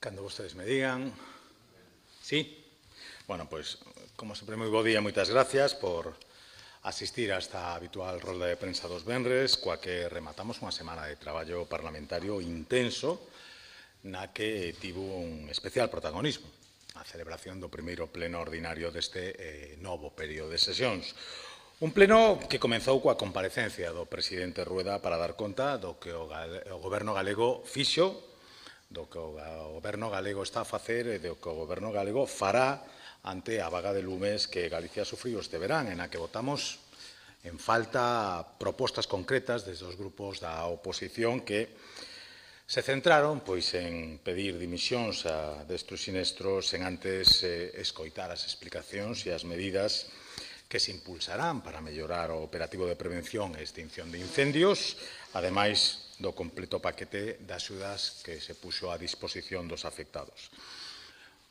Cando vostedes me digan. Sí? Bueno, pois, como sempre, moi bo día e moitas gracias por asistir a esta habitual rolda de prensa dos venres, coa que rematamos unha semana de traballo parlamentario intenso, na que tivo un especial protagonismo a celebración do primeiro pleno ordinario deste novo período de sesións. Un pleno que comezou coa comparecencia do presidente Rueda para dar conta do que o Goberno galego fixo, do que o Goberno galego está a facer e do que o Goberno galego fará ante a vaga de lumes que Galicia sufriu este verán, en a que votamos en falta propostas concretas desde os grupos da oposición que se centraron en pedir dimisións a destros sinestros sen antes escoitar as explicacións e as medidas que se impulsarán para mellorar o operativo de prevención e extinción de incendios, ademais do completo paquete de axudas que se puxo a disposición dos afectados.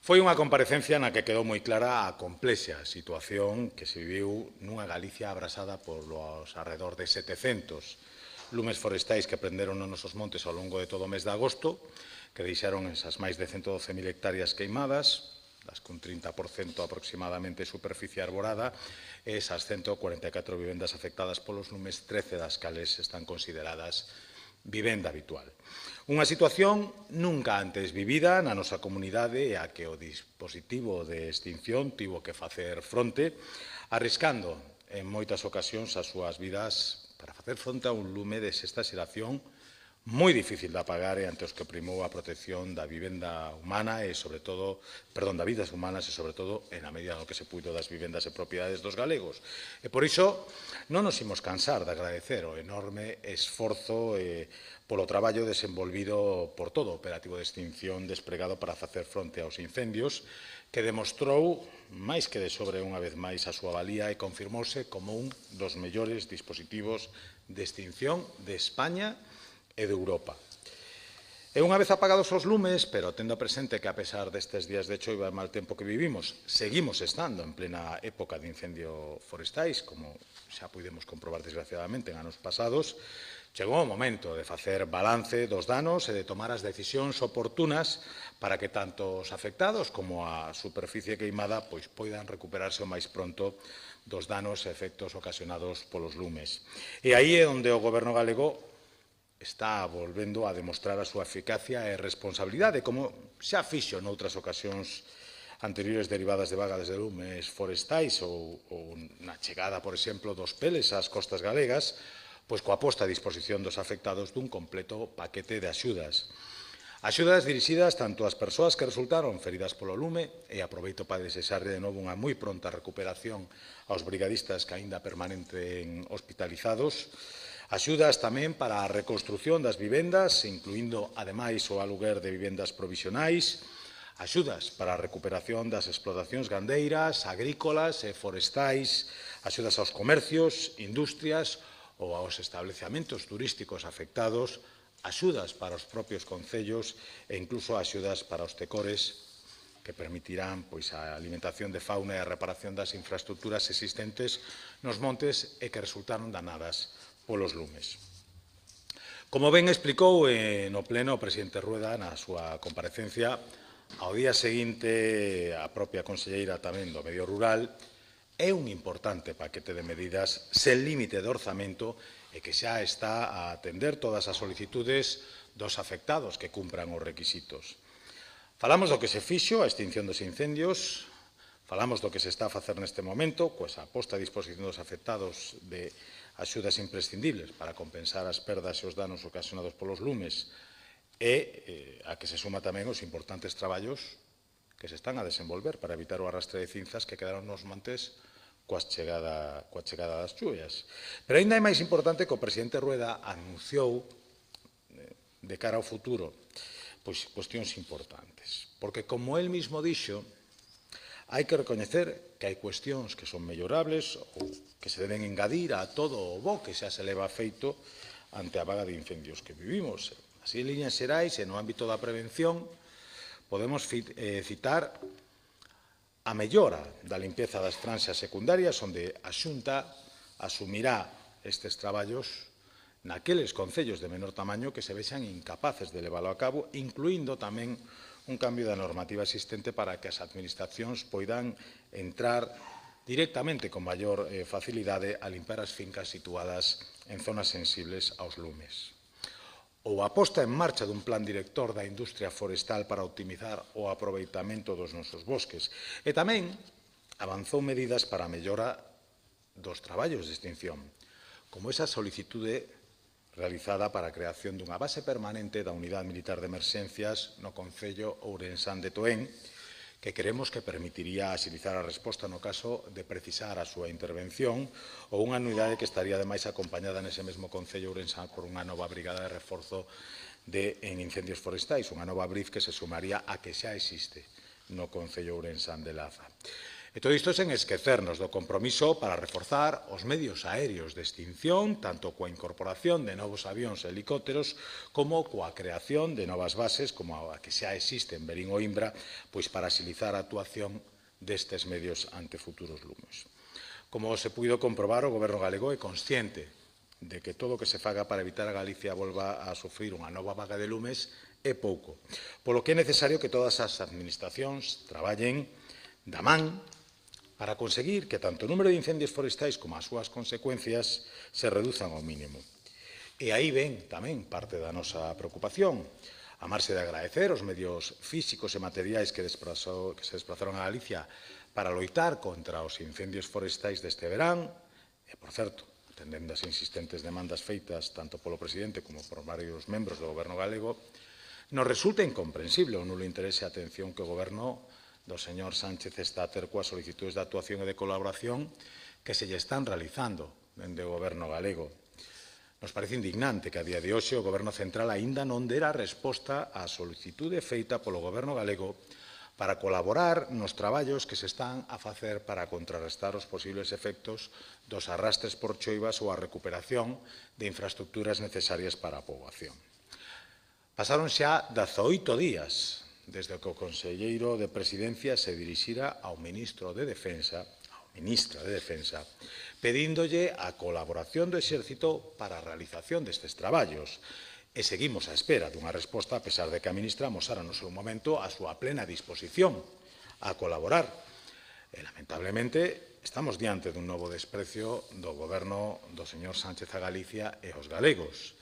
Foi unha comparecencia na que quedou moi clara a complexa situación que se viviu nunha Galicia abrasada por los arredor de 700 lumes forestais que prenderon nos nosos montes ao longo de todo o mes de agosto, que deixaron esas máis de 112.000 hectáreas queimadas, das cun 30% aproximadamente superficie arborada, e esas 144 vivendas afectadas polos lumes, 13 das cales están consideradas vivenda habitual. Unha situación nunca antes vivida na nosa comunidade a que o dispositivo de extinción tivo que facer fronte, arriscando en moitas ocasións as súas vidas para facer fronte a un lume de sexta xeración moi difícil de apagar e ante os que primou a protección da vivenda humana e, sobre todo, das vidas humanas e, sobre todo, en a medida no que se puido das vivendas e propiedades dos galegos. E, por iso, non nos imos cansar de agradecer o enorme esforzo polo traballo desenvolvido por todo o operativo de extinción despregado para facer fronte aos incendios, que demostrou, máis que de sobre unha vez máis, a súa valía e confirmouse como un dos mellores dispositivos de extinción de España e de Europa. E unha vez apagados os lumes, pero tendo presente que a pesar destes días de choiva e mal tempo que vivimos, seguimos estando en plena época de incendio forestais, como xa puidemos comprobar desgraciadamente en anos pasados, chegou o momento de facer balance dos danos e de tomar as decisións oportunas para que tanto os afectados como a superficie queimada poidan recuperarse o máis pronto dos danos e efectos ocasionados polos lumes. E aí é onde o Goberno galego está volvendo a demostrar a súa eficacia e responsabilidade, como xa fixo noutras ocasións anteriores derivadas de vagas de lumes forestais ou na chegada, por exemplo, dos peles ás costas galegas, coa posta a disposición dos afectados dun completo paquete de axudas. Axudas dirixidas tanto ás persoas que resultaron feridas polo lume, e aproveito para desexarlle de novo unha moi pronta recuperación aos brigadistas que aínda permanenten hospitalizados, axudas tamén para a reconstrución das vivendas, incluindo, ademais, o aluguer de vivendas provisionais, axudas para a recuperación das explotacións gandeiras, agrícolas e forestais, axudas aos comercios, industrias ou aos establecementos turísticos afectados, axudas para os propios concellos e incluso axudas para os tecores que permitirán a alimentación de fauna e a reparación das infraestructuras existentes nos montes e que resultaron danadas polos lumes. Como ben explicou no pleno o presidente Rueda na súa comparecencia, ao día seguinte a propia conselleira tamén do Medio Rural, é un importante paquete de medidas sen límite de orzamento e que xa está a atender todas as solicitudes dos afectados que cumpran os requisitos. Falamos do que se fixo, a extinción dos incendios, falamos do que se está a facer neste momento, a posta a disposición dos afectados de axudas imprescindibles para compensar as perdas e os danos ocasionados polos lumes e a que se suma tamén os importantes traballos que se están a desenvolver para evitar o arrastre de cinzas que quedaron nos montes coa chegada das chuvias. Pero ainda é máis importante que o presidente Rueda anunciou de cara ao futuro cuestións importantes, porque como el mismo dixo, hai que recoñecer que hai cuestións que son mellorables ou que se deben engadir a todo o bo que xa se leva feito ante a vaga de incendios que vivimos. Así, en líneas xerais e no ámbito da prevención, podemos citar a mellora da limpeza das franxas secundarias, onde a Xunta asumirá estes traballos naqueles concellos de menor tamaño que se vexan incapaces de leválo a cabo, incluindo tamén un cambio da normativa existente para que as administracións poidan entrar directamente con maior facilidade a limpar as fincas situadas en zonas sensibles aos lumes. Ou a posta en marcha dun plan director da industria forestal para optimizar o aproveitamento dos nosos bosques. E tamén avanzou medidas para a mellora dos traballos de extinción, como esa solicitude realizada para a creación dunha base permanente da Unidade Militar de Emerxencias no concello ourensán de Toén, que queremos que permitiría axilizar a resposta no caso de precisar a súa intervención, ou unha unidade que estaría ademais acompañada nese mesmo concello ourensán por unha nova brigada de reforzo en incendios forestais, unha nova BRIF que se sumaría a que xa existe no concello ourensán de Laza. E todo isto sen esquecernos do compromiso para reforzar os medios aéreos de extinción, tanto coa incorporación de novos avións e helicópteros, como coa creación de novas bases, como a que xa existe en Verín ou Imbra, pois para axilizar a actuación destes medios ante futuros lumes. Como se puido comprobar, o Goberno galego é consciente de que todo o que se faga para evitar a Galicia volva a sufrir unha nova vaga de lumes é pouco, polo que é necesario que todas as administracións traballen da man para conseguir que tanto o número de incendios forestais como as súas consecuencias se reduzan ao mínimo. E aí ven tamén parte da nosa preocupación, a marxe de agradecer os medios físicos e materiais que se desplazaron a Galicia para loitar contra os incendios forestais deste verán, e, por certo, atendendo as insistentes demandas feitas tanto polo presidente como por varios membros do Goberno galego, nos resulta incomprensible o nulo interese e atención que o Goberno do señor Sánchez está a ter coas solicitudes de actuación e de colaboración que se lle están realizando dende o Goberno galego. Nos parece indignante que a día de hoxe o Goberno central aínda non dera resposta á solicitude feita polo Goberno galego para colaborar nos traballos que se están a facer para contrarrestar os posibles efectos dos arrastres por choivas ou a recuperación de infraestructuras necesarias para a poboación. Pasaron xa 18 días desde que o conselleiro de Presidencia se dirixira ao ministra de Defensa, pedíndolle a colaboración do Exército para a realización destes traballos. E seguimos á espera dunha resposta, a pesar de que a ministra amosara no seu momento a súa plena disposición a colaborar. E, lamentablemente, estamos diante dun novo desprecio do Goberno do señor Sánchez a Galicia e aos galegos,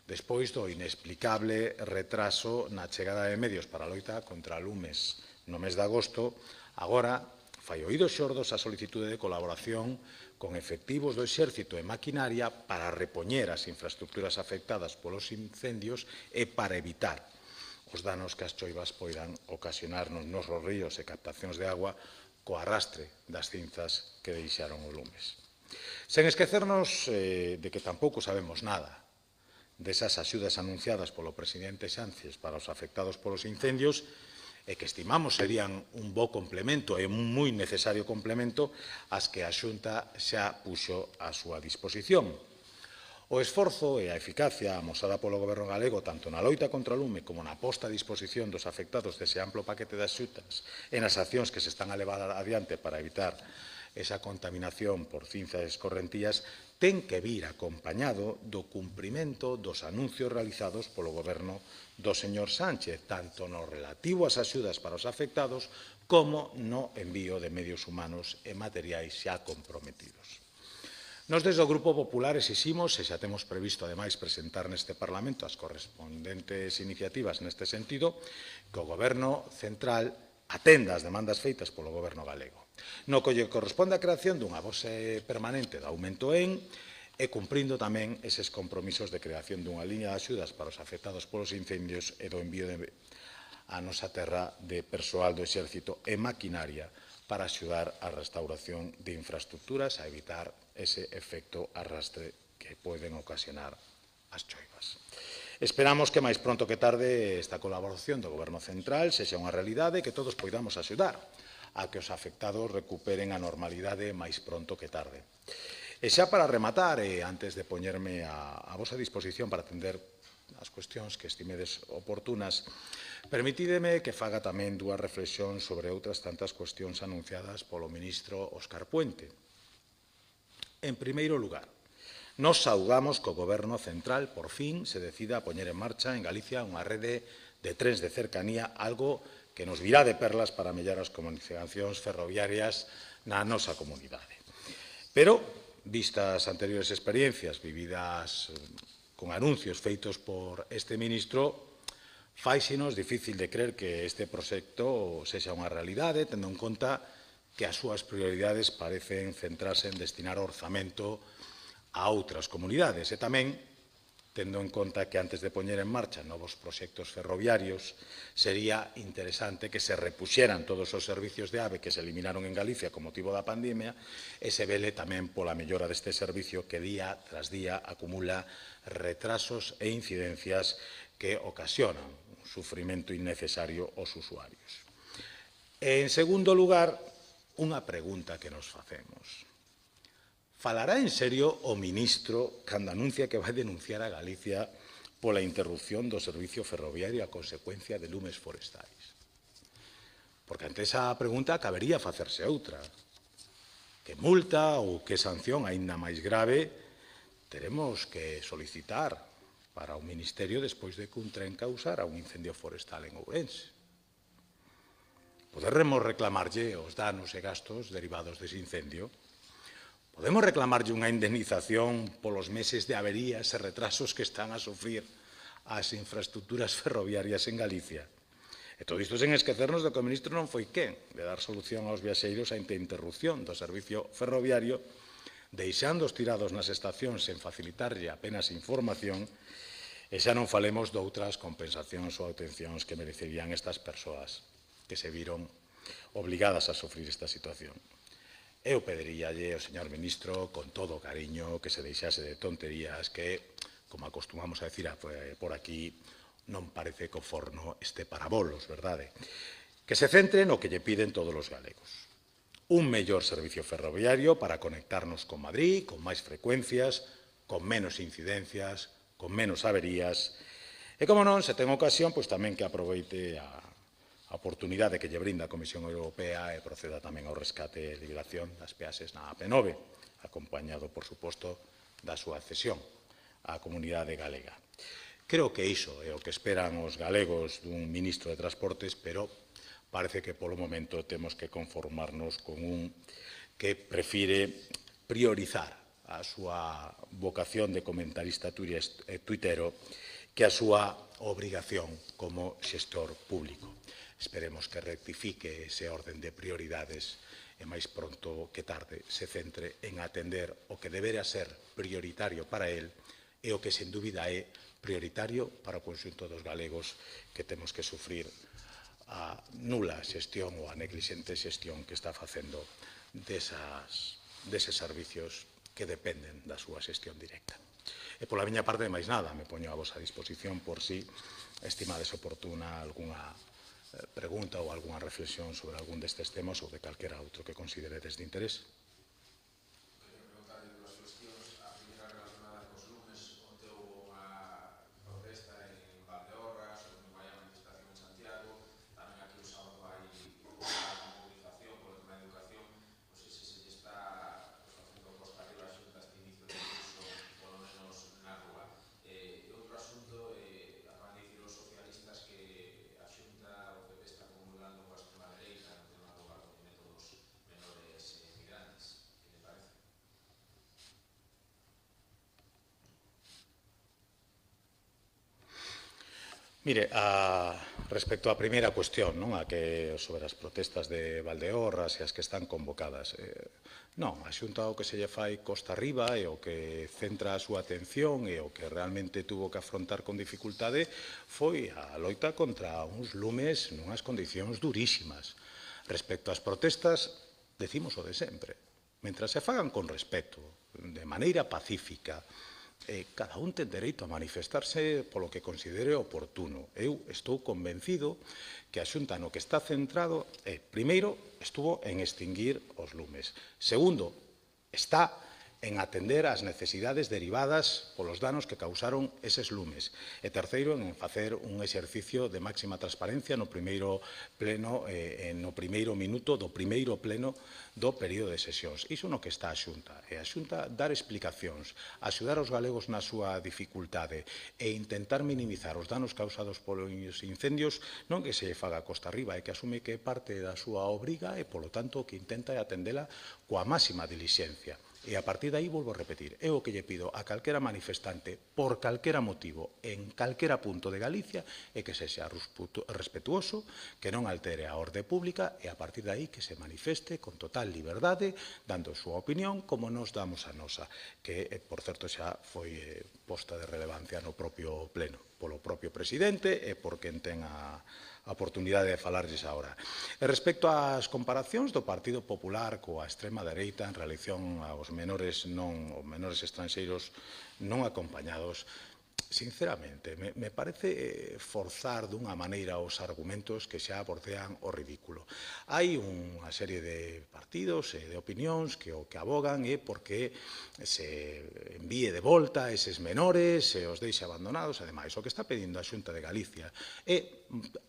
despois do inexplicable retraso na chegada de medios para a loita contra lumes no mes de agosto, agora fai oídos xordos a solicitude de colaboración con efectivos do Exército e maquinaria para repoñer as infraestructuras afectadas polos incendios e para evitar os danos que as choivas poidan ocasionar nos nosos ríos e captacións de agua co arrastre das cinzas que deixaron os lumes. Sen esquecernos de que tampouco sabemos nada desas axudas anunciadas polo presidente Sánchez para os afectados polos incendios e que estimamos serían un bo complemento e un moi necesario complemento ás que a Xunta xa puxo a súa disposición. O esforzo e a eficacia amosada polo Goberno galego tanto na loita contra o lume como na posta a disposición dos afectados dese amplo paquete de axudas e nas accións que se están a levar adiante para evitar esa contaminación por cinzas e escorrentías ten que vir acompañado do cumprimento dos anuncios realizados polo Goberno do señor Sánchez, tanto no relativo ás axudas para os afectados como no envío de medios humanos e materiais xa comprometidos. Nós, desde o Grupo Popular, exiximos, e xa temos previsto, ademais, presentar neste Parlamento as correspondentes iniciativas neste sentido, que o Goberno central atenda as demandas feitas polo Goberno galego, no que lle corresponde a creación dunha base permanente de aumento e cumprindo tamén eses compromisos de creación dunha liña de axudas para os afectados polos incendios e do envío a nosa terra de persoal do Exército e maquinaria para axudar a restauración de infraestructuras a evitar ese efecto arrastre que poden ocasionar as choivas. Esperamos que máis pronto que tarde esta colaboración do Goberno central sexa unha realidade e que todos poidamos axudar a que os afectados recuperen a normalidade máis pronto que tarde. E xa para rematar, e antes de poñerme a vosa disposición para atender as cuestións que estimedes oportunas, permitídeme que faga tamén dúas reflexións sobre outras tantas cuestións anunciadas polo ministro Óscar Puente. En primeiro lugar, nos saudamos que o Goberno central, por fin, se decida a poñer en marcha en Galicia unha rede de trens de cercanía, algo que nos virá de perlas para mellorar as comunicacións ferroviarias na nosa comunidade. Pero, vistas anteriores experiencias vividas con anuncios feitos por este ministro, fáisenos difícil de creer que este proxecto sexa unha realidade, tendo en conta que as súas prioridades parecen centrarse en destinar orzamento a outras comunidades e tamén tendo en conta que antes de poñer en marcha novos proxectos ferroviarios sería interesante que se repuxeran todos os servicios de AVE que se eliminaron en Galicia con motivo da pandemia e se vele tamén pola mellora deste servicio que día tras día acumula retrasos e incidencias que ocasionan un sufrimento innecesario aos usuarios. En segundo lugar, unha pregunta que nos facemos. Falará en serio o ministro cando anuncia que vai denunciar a Galicia pola interrupción do servicio ferroviario a consecuencia de lumes forestais? Porque ante esa pregunta cabería facerse outra. Que multa ou que sanción aínda máis grave teremos que solicitar para o Ministerio despois de que un tren causara un incendio forestal en Ourense? Poderemos reclamarlle os danos e gastos derivados dese incendio? Podemos reclamarlle unha indemnización polos meses de averías e retrasos que están a sufrir as infraestructuras ferroviarias en Galicia? E todo isto sen esquecernos de que o ministro non foi quen de dar solución aos viaxeiros á interrupción do servicio ferroviario, deixando os tirados nas estacións sen facilitarlle apenas información, e xa non falemos doutras compensacións ou atencións que merecerían estas persoas que se viron obligadas a sufrir esta situación. Eu pediríalle ao señor ministro, con todo o cariño, que se deixase de tonterías que, como acostumamos a decir por aquí, non parece que o forno este para bolos, verdade? Que se centre no que lle piden todos os galegos. Un mellor servicio ferroviario para conectarnos con Madrid, con máis frecuencias, con menos incidencias, con menos averías. E, como non, se ten ocasión, pois tamén que aproveite a oportunidade que lle brinda a Comisión Europea e proceda tamén ao rescate e liberación das peaxes na AP9, acompañado, por suposto, da súa cesión á comunidade galega. Creo que iso é o que esperan os galegos dun ministro de Transportes, pero parece que polo momento temos que conformarnos con un que prefire priorizar a súa vocación de comentarista tuitero que a súa obrigación como xestor público. Esperemos que rectifique ese orden de prioridades e máis pronto que tarde se centre en atender o que deberá ser prioritario para el e o que, sen dúbida, é prioritario para o conxunto dos galegos que temos que sufrir a nula xestión ou a neglixente xestión que está facendo deses servicios que dependen da súa xestión directa. E pola miña parte, máis nada, me poño a vosa disposición por si estimades oportuna algunha pregunta ou algunha reflexión sobre algún destes temas ou de calquera outro que consideredes de interés. Mire, respecto á primeira cuestión, sobre as protestas de Valdeorras e as que están convocadas, non, a Xunta o que se lle fai costa arriba e o que centra a súa atención e o que realmente tuvo que afrontar con dificultade foi a loita contra uns lumes nunhas condicións durísimas. Respecto ás protestas, decimos o de sempre. Mentras se fagan con respeto, de maneira pacífica, cada un ten dereito a manifestarse polo que considere oportuno. Eu estou convencido que a Xunta no que está centrado primeiro, estuvo en extinguir os lumes. Segundo, está en atender ás necesidades derivadas polos danos que causaron eses lumes. E terceiro, en facer un exercicio de máxima transparencia no primeiro pleno, no primeiro minuto do primeiro pleno do período de sesións. Iso no que está a Xunta. E a Xunta dar explicacións, axudar aos galegos na súa dificultade e intentar minimizar os danos causados polos incendios, non que se faga costa arriba, e que asume que é parte da súa obriga e, polo tanto, que intenta atendela coa máxima dilixencia. E a partir de aí, volvo a repetir, é o que lle pido a calquera manifestante, por calquera motivo, en calquera punto de Galicia, é que sexa respetuoso, que non altere a orde pública e a partir de aí que se manifeste con total liberdade, dando a súa opinión, como nos damos a nosa, que, por certo, xa foi posta de relevancia no propio pleno, polo propio presidente e por quen ten a oportunidade de falarlles agora. E respecto ás comparacións do Partido Popular coa extrema dereita en relación aos menores estranxeiros non acompañados, sinceramente, me parece forzar dunha maneira os argumentos que xa bordean o ridículo. Hai unha serie de partidos e de opinións que o que abogan é porque se envíe de volta eses menores e os deixe abandonados. Ademais, o que está pedindo a Xunta de Galicia é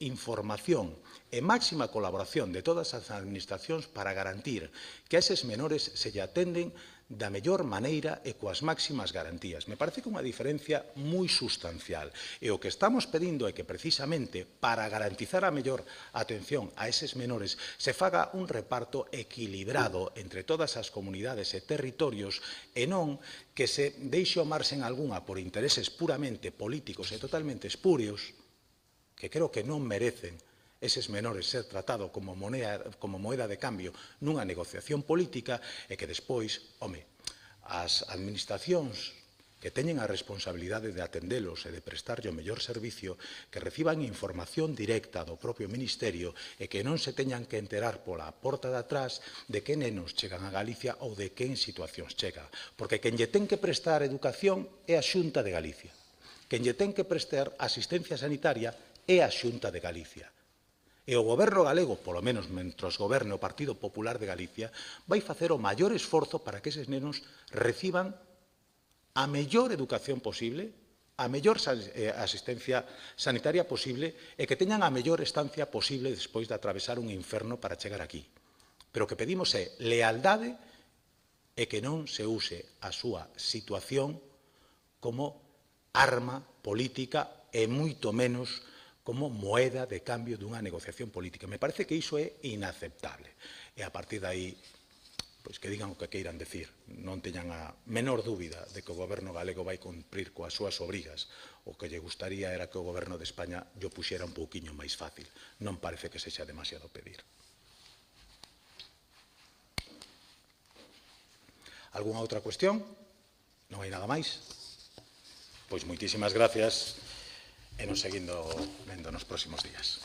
información e máxima colaboración de todas as administracións para garantir que a eses menores se lle atenden da mellor maneira e coas máximas garantías. Me parece que unha diferencia moi sustancial. E o que estamos pedindo é que, precisamente, para garantizar a mellor atención a eses menores, se faga un reparto equilibrado entre todas as comunidades e territorios e non que se deixe o marxen algunha por intereses puramente políticos e totalmente espúreos, que creo que non merecen eses menores ser tratados como moeda de cambio nunha negociación política e que despois, as administracións que teñen a responsabilidade de atendelos e de prestarlle o mellor servicio, que reciban información directa do propio Ministerio e que non se teñan que enterar pola porta de atrás de que nenos chegan a Galicia ou de que en situacións chega. Porque quen lle ten que prestar educación é a Xunta de Galicia. Quen lle ten que prestar asistencia sanitaria é a Xunta de Galicia. E o goberno galego, polo menos mentros goberne o Partido Popular de Galicia, vai facer o maior esforzo para que eses nenos reciban a mellor educación posible, a mellor asistencia sanitaria posible e que teñan a mellor estancia posible despois de atravesar un inferno para chegar aquí. Pero o que pedimos é lealdade e que non se use a súa situación como arma política e moito menos como moeda de cambio dunha negociación política. Me parece que iso é inaceptable. E a partir de aí, pois que digan o que queiran decir. Non teñan a menor dúbida de que o goberno galego vai cumprir coas súas obrigas. O que lle gustaría era que o goberno de España lle puxera un pouquiño máis fácil. Non parece que sexa demasiado pedir. Algúnha outra cuestión? Non hai nada máis? Pois moitísimas gracias e nos seguindo vendo nos próximos días.